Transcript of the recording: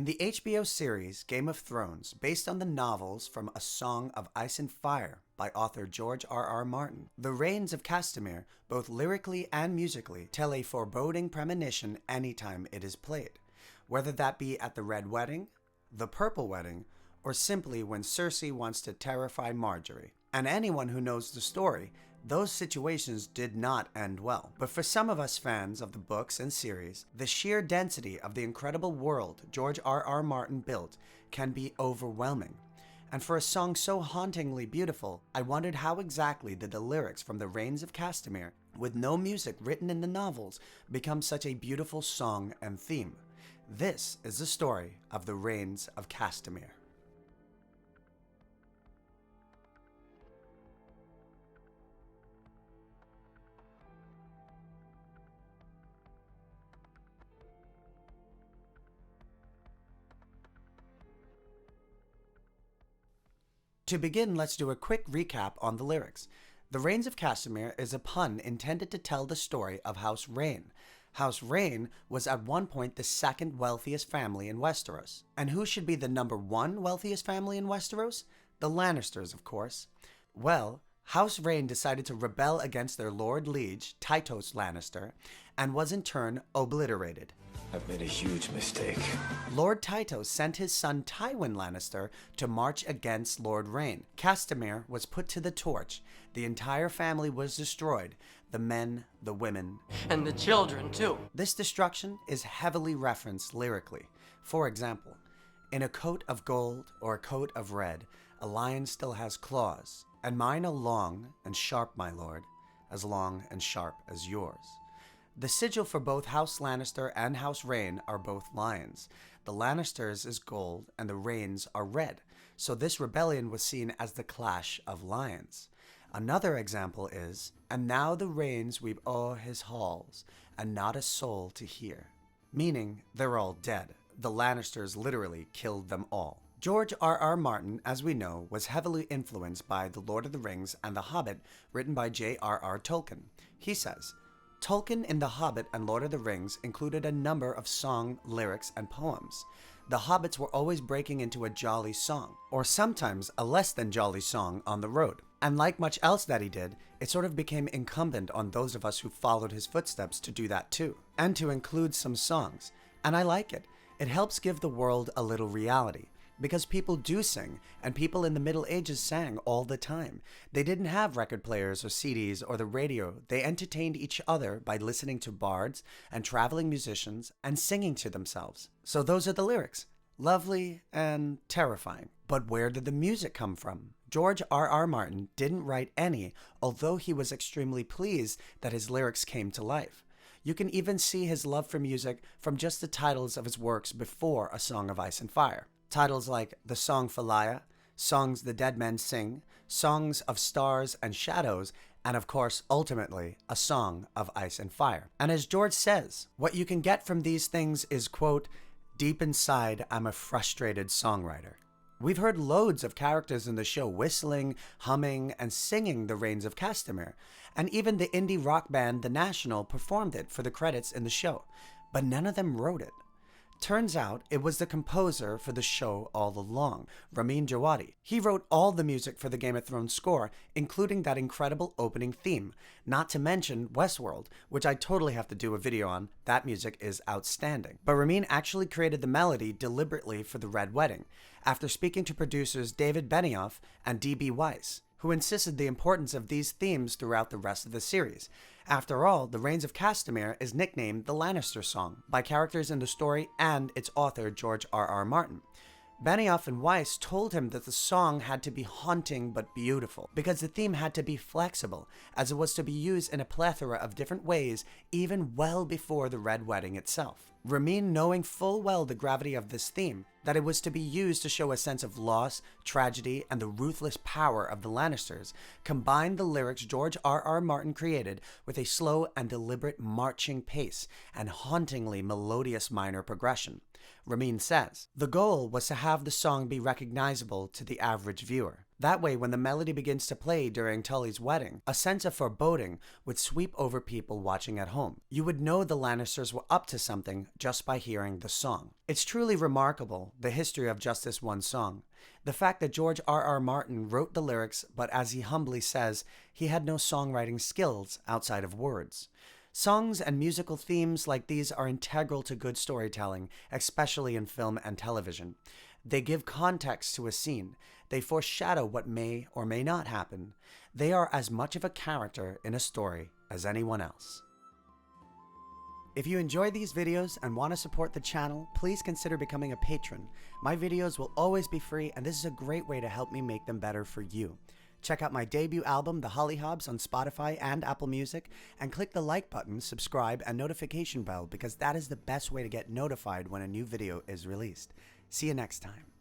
the HBO series Game of Thrones, based on the novels from A Song of Ice and Fire by author George R.R. Martin, the Rains of Castamere, both lyrically and musically, tell a foreboding premonition anytime it is played, whether that be at the Red Wedding, the Purple Wedding, or simply when Cersei wants to terrify Marjorie. And anyone who knows the story, those situations did not end well. But for some of us fans of the books and series, the sheer density of the incredible world George R.R. Martin built can be overwhelming. And for a song so hauntingly beautiful, I wondered how exactly did the lyrics from The Rains of Castamere, with no music written in the novels, become such a beautiful song and theme. This is the story of The Rains of Castamere. To begin, let's do a quick recap on the lyrics. The Rains of Castamere is a pun intended to tell the story of House Reyne. House Reyne was at one point the second wealthiest family in Westeros. And who should be the number one wealthiest family in Westeros? The Lannisters, of course. Well, House Reyne decided to rebel against their Lord Liege, Tytos Lannister, and was in turn obliterated. I've made a huge mistake. Lord Tytos sent his son Tywin Lannister to march against Lord Reyne. Castamere was put to the torch. The entire family was destroyed. The men, the women, and the children, too. This destruction is heavily referenced lyrically. For example, in a coat of gold or a coat of red, a lion still has claws, and mine are long and sharp, my lord, as long and sharp as yours. The sigil for both House Lannister and House Reyne are both lions. The Lannisters is gold and the Reynes are red, so this rebellion was seen as the clash of lions. Another example is, and now the Reynes weep o'er his halls, and not a soul to hear. Meaning, they're all dead. The Lannisters literally killed them all. George R.R. Martin, as we know, was heavily influenced by The Lord of the Rings and The Hobbit, written by J.R.R. Tolkien. He says, Tolkien in The Hobbit and Lord of the Rings included a number of song, lyrics, and poems. The hobbits were always breaking into a jolly song, or sometimes a less than jolly song on the road. And like much else that he did, it sort of became incumbent on those of us who followed his footsteps to do that too, and to include some songs. And I like it. It helps give the world a little reality. Because people do sing, and people in the Middle Ages sang all the time. They didn't have record players or CDs or the radio. They entertained each other by listening to bards and traveling musicians and singing to themselves. So those are the lyrics. Lovely and terrifying. But where did the music come from? George R.R. Martin didn't write any, although he was extremely pleased that his lyrics came to life. You can even see his love for music from just the titles of his works before A Song of Ice and Fire. Titles like The Song for Laia, Songs the Dead Men Sing, Songs of Stars and Shadows, and of course, ultimately, A Song of Ice and Fire. And as George says, what you can get from these things is, quote, deep inside, I'm a frustrated songwriter. We've heard loads of characters in the show whistling, humming, and singing The Rains of Castamere, and even the indie rock band The National performed it for the credits in the show, but none of them wrote it. Turns out it was the composer for the show all along, Ramin Djawadi. He wrote all the music for the Game of Thrones score, including that incredible opening theme, not to mention Westworld, which I totally have to do a video on. That music is outstanding. But Ramin actually created the melody deliberately for the Red Wedding, after speaking to producers David Benioff and D.B. Weiss, who insisted the importance of these themes throughout the rest of the series. After all, The Rains of Castamere is nicknamed the Lannister Song by characters in the story and its author George R.R. Martin. Benioff and Weiss told him that the song had to be haunting but beautiful, because the theme had to be flexible, as it was to be used in a plethora of different ways even well before the Red Wedding itself. Ramin, knowing full well the gravity of this theme, that it was to be used to show a sense of loss, tragedy, and the ruthless power of the Lannisters, combined the lyrics George R.R. Martin created with a slow and deliberate marching pace and hauntingly melodious minor progression. Ramin says, the goal was to have the song be recognizable to the average viewer. That way, when the melody begins to play during Tully's wedding, a sense of foreboding would sweep over people watching at home. You would know the Lannisters were up to something just by hearing the song. It's truly remarkable, the history of just this one song. The fact that George R.R. Martin wrote the lyrics, but as he humbly says, he had no songwriting skills outside of words. Songs and musical themes like these are integral to good storytelling, especially in film and television. They give context to a scene. They foreshadow what may or may not happen. They are as much of a character in a story as anyone else. If you enjoy these videos and want to support the channel, please consider becoming a patron. My videos will always be free, and this is a great way to help me make them better for you. Check out my debut album, The HollyHobs, on Spotify and Apple Music, and click the like button, subscribe, and notification bell because that is the best way to get notified when a new video is released. See you next time.